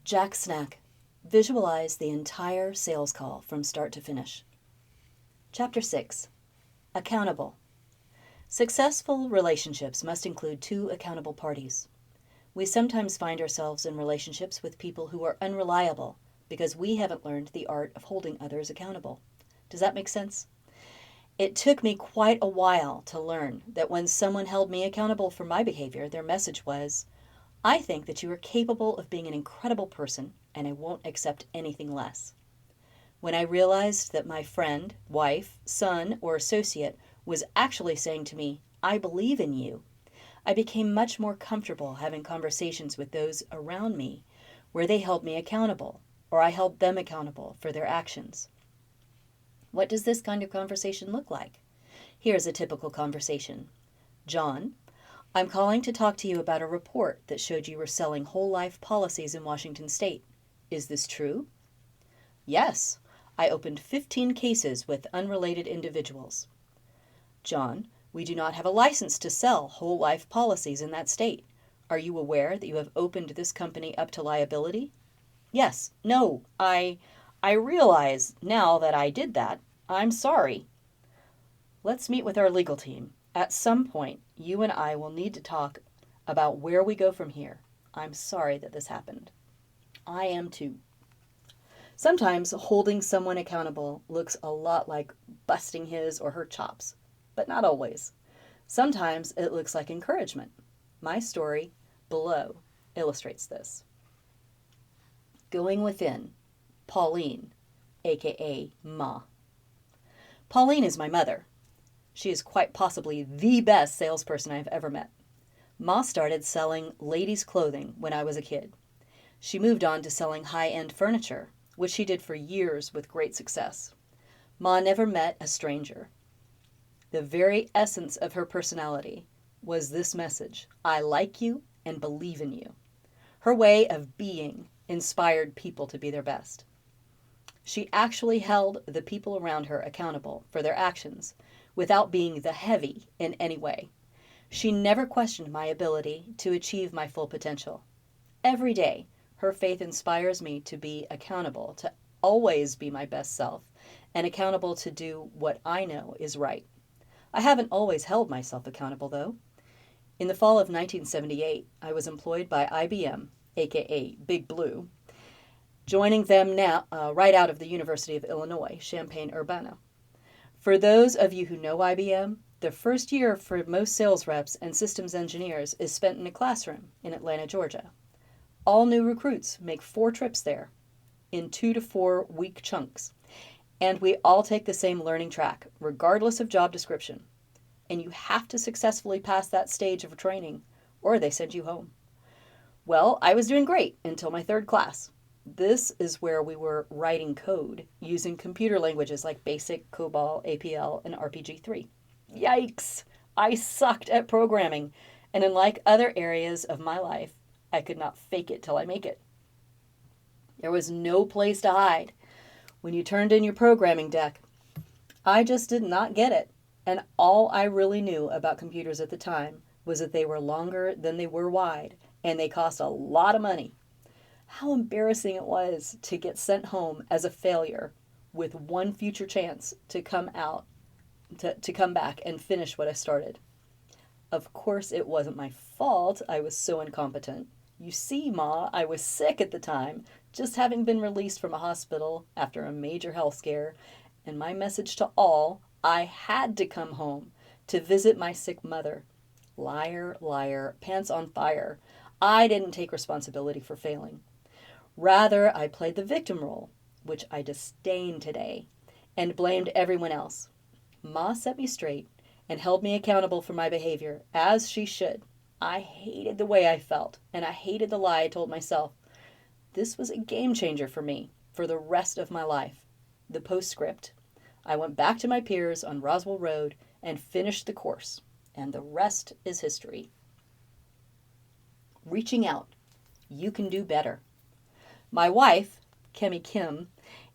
Jack Snack. Visualize the entire sales call from start to finish. Chapter 6. Accountable. Successful relationships must include two accountable parties. We sometimes find ourselves in relationships with people who are unreliable because we haven't learned the art of holding others accountable. Does that make sense? It took me quite a while to learn that when someone held me accountable for my behavior, their message was, "I think that you are capable of being an incredible person, and I won't accept anything less." When I realized that my friend, wife, son, or associate was actually saying to me, "I believe in you," I became much more comfortable having conversations with those around me where they held me accountable, or I held them accountable for their actions. What does this kind of conversation look like? Here's a typical conversation. John, I'm calling to talk to you about a report that showed you were selling whole life policies in Washington State. Is this true? Yes, I opened 15 cases with unrelated individuals. John, we do not have a license to sell whole life policies in that state. Are you aware that you have opened this company up to liability? Yes, no, I realize now that I did that. I'm sorry. Let's meet with our legal team. At some point, you and I will need to talk about where we go from here. I'm sorry that this happened. I am too. Sometimes holding someone accountable looks a lot like busting his or her chops, but not always. Sometimes it looks like encouragement. My story below illustrates this. Going within, Pauline, aka Ma. Pauline is my mother. She is quite possibly the best salesperson I've ever met. Ma started selling ladies' clothing when I was a kid. She moved on to selling high-end furniture, which she did for years with great success. Ma never met a stranger. The very essence of her personality was this message: I like you and believe in you. Her way of being inspired people to be their best. She actually held the people around her accountable for their actions without being the heavy in any way. She never questioned my ability to achieve my full potential. Every day, her faith inspires me to be accountable, to always be my best self, and accountable to do what I know is right. I haven't always held myself accountable, though. In the fall of 1978, I was employed by IBM, aka Big Blue, joining them now right out of the University of Illinois, Champaign-Urbana. For those of you who know IBM, the first year for most sales reps and systems engineers is spent in a classroom in Atlanta, Georgia. All new recruits make 4 trips there in 2 to 4 week chunks, and we all take the same learning track, regardless of job description. And you have to successfully pass that stage of training, or they send you home. Well, I was doing great until my 3rd class. This is where we were writing code using computer languages like BASIC, COBOL, APL, and RPG-3. Yikes! I sucked at programming, and unlike other areas of my life, I could not fake it till I make it. There was no place to hide when you turned in your programming deck. I just did not get it, and all I really knew about computers at the time was that they were longer than they were wide, and they cost a lot of money. How embarrassing it was to get sent home as a failure with one future chance to come back and finish what I started. Of course, it wasn't my fault. I was so incompetent. You see, Ma, I was sick at the time, just having been released from a hospital after a major health scare, and my message to all, I had to come home to visit my sick mother. Liar, liar, pants on fire. I didn't take responsibility for failing. Rather, I played the victim role, which I disdain today, and blamed everyone else. Ma set me straight and held me accountable for my behavior, as she should. I hated the way I felt, and I hated the lie I told myself. This was a game changer for me for the rest of my life. The postscript. I went back to my peers on Roswell Road and finished the course, and the rest is history. Reaching out. You can do better. My wife, Kemi Kim,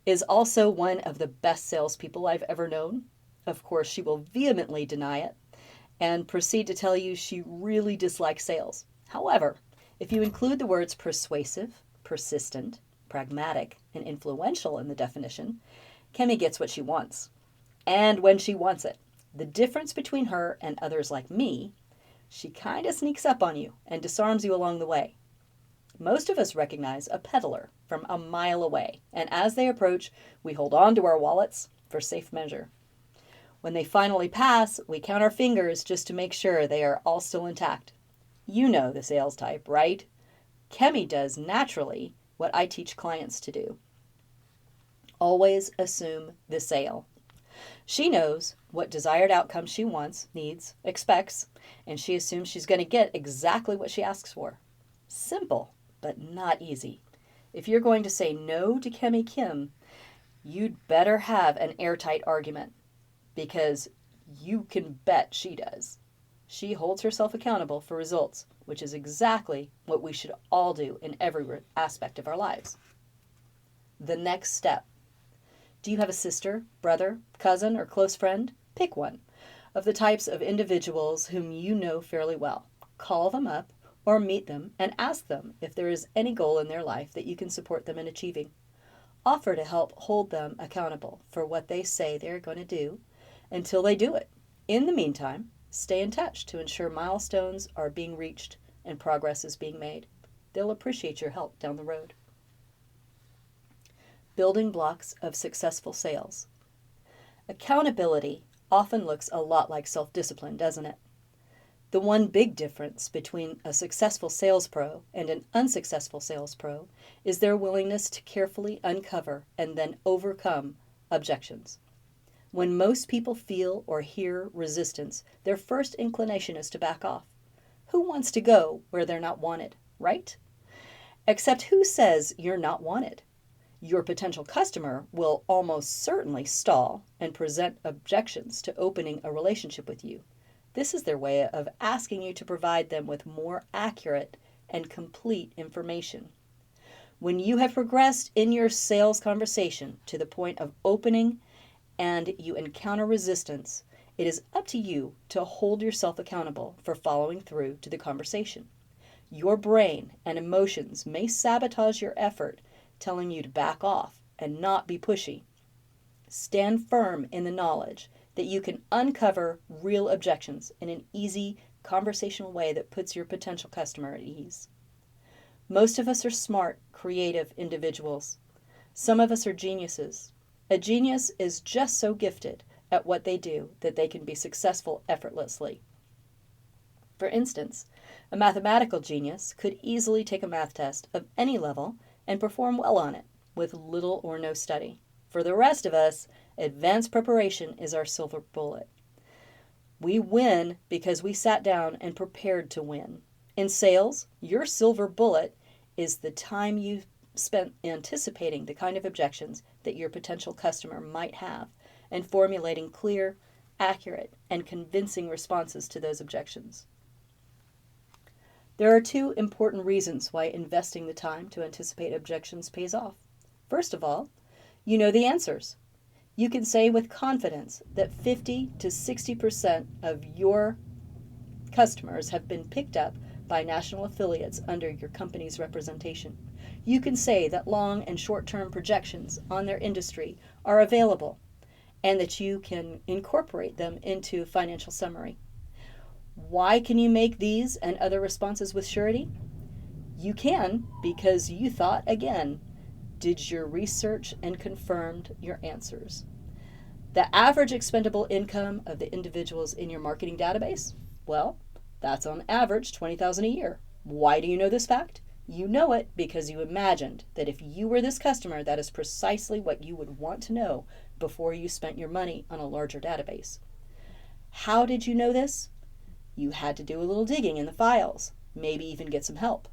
is also one of the best salespeople I've ever known. Of course, she will vehemently deny it and proceed to tell you she really dislikes sales. However, if you include the words persuasive, persistent, pragmatic, and influential in the definition, Kemi gets what she wants, and when she wants it. The difference between her and others like me, she kind of sneaks up on you and disarms you along the way. Most of us recognize a peddler from a mile away, and as they approach, we hold on to our wallets for safe measure. When they finally pass, we count our fingers just to make sure they are all still intact. You know the sales type, right? Kemi does naturally what I teach clients to do. Always assume the sale. She knows what desired outcome she wants, needs, expects, and she assumes she's going to get exactly what she asks for. Simple, but not easy. If you're going to say no to Kemi Kim, you'd better have an airtight argument, because you can bet she does. She holds herself accountable for results, which is exactly what we should all do in every aspect of our lives. The next step. Do you have a sister, brother, cousin, or close friend? Pick one of the types of individuals whom you know fairly well. Call them up or meet them and ask them if there is any goal in their life that you can support them in achieving. Offer to help hold them accountable for what they say they're going to do until they do it. In the meantime, stay in touch to ensure milestones are being reached and progress is being made. They'll appreciate your help down the road. Building blocks of successful sales. Accountability often looks a lot like self-discipline, doesn't it? The one big difference between a successful sales pro and an unsuccessful sales pro is their willingness to carefully uncover and then overcome objections. When most people feel or hear resistance, their first inclination is to back off. Who wants to go where they're not wanted, right? Except who says you're not wanted? Your potential customer will almost certainly stall and present objections to opening a relationship with you. This is their way of asking you to provide them with more accurate and complete information. When you have progressed in your sales conversation to the point of opening and you encounter resistance, it is up to you to hold yourself accountable for following through to the conversation. Your brain and emotions may sabotage your effort, telling you to back off and not be pushy. Stand firm in the knowledge that you can uncover real objections in an easy, conversational way that puts your potential customer at ease. Most of us are smart, creative individuals. Some of us are geniuses. A genius is just so gifted at what they do that they can be successful effortlessly. For instance, a mathematical genius could easily take a math test of any level and perform well on it with little or no study. For the rest of us, advanced preparation is our silver bullet. We win because we sat down and prepared to win. In sales, your silver bullet is the time you spent anticipating the kind of objections that your potential customer might have and formulating clear, accurate, and convincing responses to those objections. There are two important reasons why investing the time to anticipate objections pays off. First of all, you know the answers. You can say with confidence that 50 to 60% of your customers have been picked up by national affiliates under your company's representation. You can say that long and short-term projections on their industry are available and that you can incorporate them into financial summary. Why can you make these and other responses with surety? You can because you thought again, did your research and confirmed your answers. The average expendable income of the individuals in your marketing database? Well, that's on average $20,000 a year. Why do you know this fact? You know it because you imagined that if you were this customer, that is precisely what you would want to know before you spent your money on a larger database. How did you know this? You had to do a little digging in the files, maybe even get some help.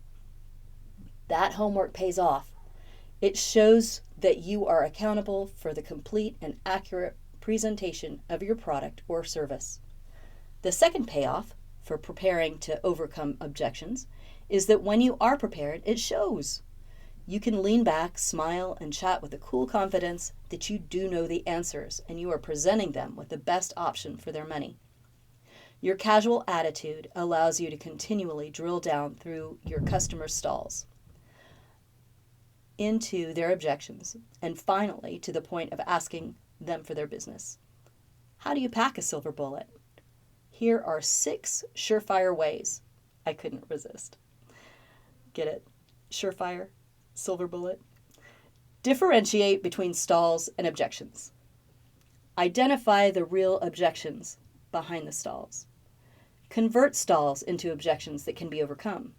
That homework pays off. It shows that you are accountable for the complete and accurate presentation of your product or service. The second payoff for preparing to overcome objections is that when you are prepared, it shows. You can lean back, smile, and chat with a cool confidence that you do know the answers and you are presenting them with the best option for their money. Your casual attitude allows you to continually drill down through your customer stalls. into their objections, and finally to the point of asking them for their business. How do you pack a silver bullet? Here are 6 surefire ways. I couldn't resist. Get it? Surefire, silver bullet. Differentiate between stalls and objections. Identify the real objections behind the stalls. Convert stalls into objections that can be overcome.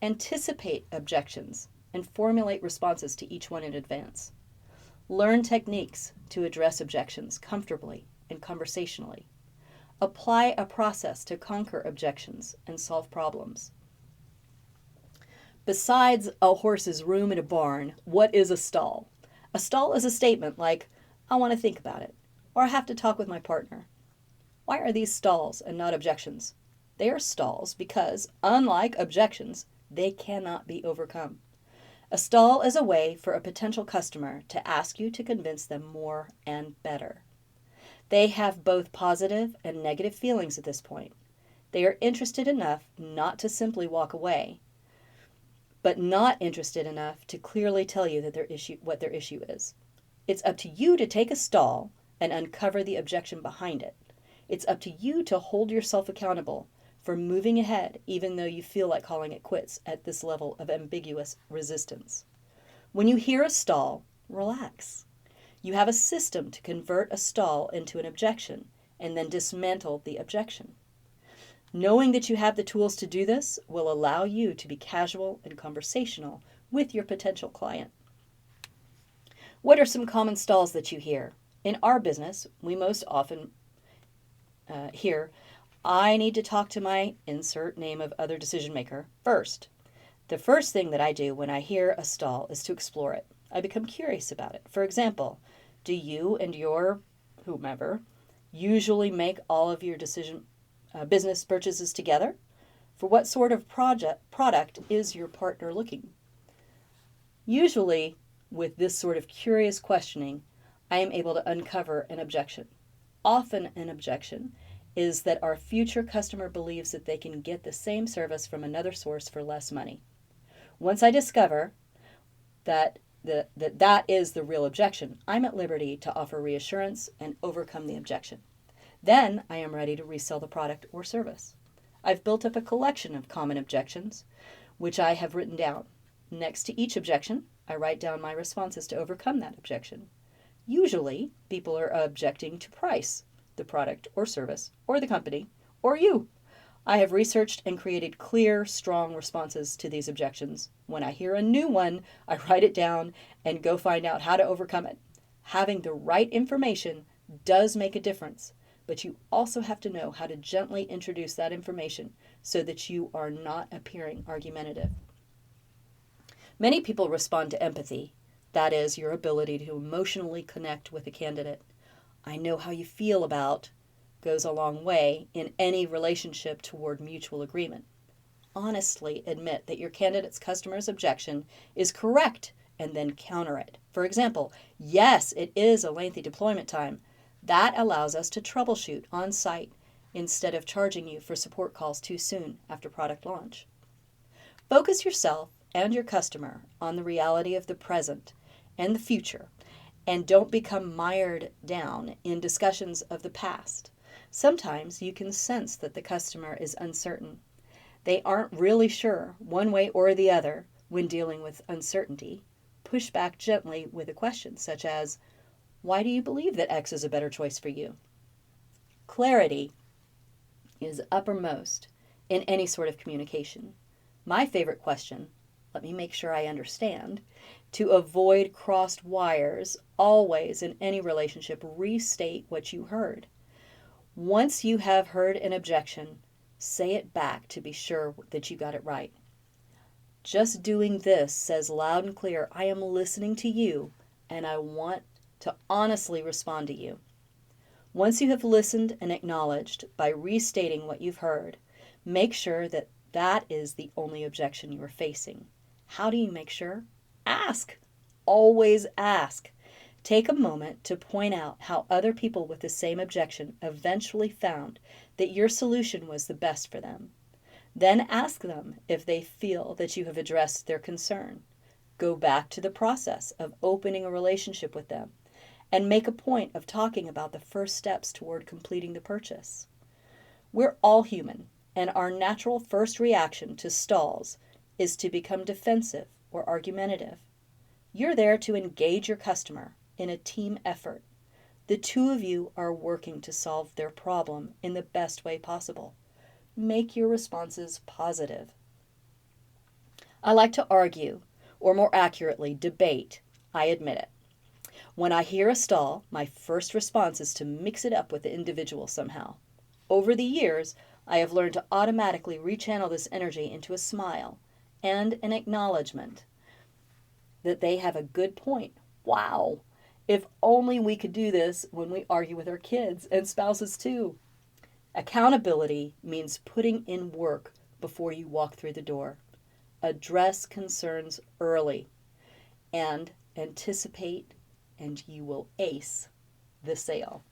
Anticipate objections and formulate responses to each one in advance. Learn techniques to address objections comfortably and conversationally. Apply a process to conquer objections and solve problems. Besides a horse's room in a barn, what is a stall? A stall is a statement like, I want to think about it, or I have to talk with my partner. Why are these stalls and not objections? They are stalls because, unlike objections, they cannot be overcome. A stall is a way for a potential customer to ask you to convince them more and better. They have both positive and negative feelings at this point. They are interested enough not to simply walk away, but not interested enough to clearly tell you that what their issue is. It's up to you to take a stall and uncover the objection behind it. It's up to you to hold yourself accountable for moving ahead, even though you feel like calling it quits at this level of ambiguous resistance. When you hear a stall, relax. You have a system to convert a stall into an objection and then dismantle the objection. Knowing that you have the tools to do this will allow you to be casual and conversational with your potential client. What are some common stalls that you hear? In our business, we most often hear, I need to talk to my insert name of other decision maker first. The first thing that I do when I hear a stall is to explore it. I become curious about it. For example, do you and your whomever usually make all of your business purchases together? For what sort of product is your partner looking? Usually, with this sort of curious questioning, I am able to uncover an objection. Often an objection is that our future customer believes that they can get the same service from another source for less money. Once I discover that is the real objection, I'm at liberty to offer reassurance and overcome the objection. Then I am ready to resell the product or service. I've built up a collection of common objections, which I have written down. Next to each objection, I write down my responses to overcome that objection. Usually, people are objecting to price, the product or service, or the company, or you. I have researched and created clear, strong responses to these objections. When I hear a new one, I write it down and go find out how to overcome it. Having the right information does make a difference, but you also have to know how to gently introduce that information so that you are not appearing argumentative. Many people respond to empathy. That is, your ability to emotionally connect with a candidate. I know how you feel about goes a long way in any relationship toward mutual agreement. Honestly admit that your candidate's customer's objection is correct and then counter it. For example, yes, it is a lengthy deployment time. That allows us to troubleshoot on site instead of charging you for support calls too soon after product launch. Focus yourself and your customer on the reality of the present and the future, and don't become mired down in discussions of the past. Sometimes you can sense that the customer is uncertain. They aren't really sure one way or the other when dealing with uncertainty. Push back gently with a question such as, why do you believe that X is a better choice for you? Clarity is uppermost in any sort of communication. My favorite question, let me make sure I understand, to avoid crossed wires, always in any relationship, restate what you heard. Once you have heard an objection, say it back to be sure that you got it right. Just doing this says loud and clear, I am listening to you and I want to honestly respond to you. Once you have listened and acknowledged by restating what you've heard, make sure that that is the only objection you are facing. How do you make sure? Ask. Always ask. Take a moment to point out how other people with the same objection eventually found that your solution was the best for them. Then ask them if they feel that you have addressed their concern. Go back to the process of opening a relationship with them and make a point of talking about the first steps toward completing the purchase. We're all human, and our natural first reaction to stalls is to become defensive or argumentative. You're there to engage your customer in a team effort. The two of you are working to solve their problem in the best way possible. Make your responses positive. I like to argue, or more accurately, debate. I admit it. When I hear a stall, my first response is to mix it up with the individual somehow. Over the years, I have learned to automatically rechannel this energy into a smile and an acknowledgement that they have a good point. Wow, if only we could do this when we argue with our kids and spouses too. Accountability means putting in work before you walk through the door. Address concerns early and anticipate, and you will ace the sale.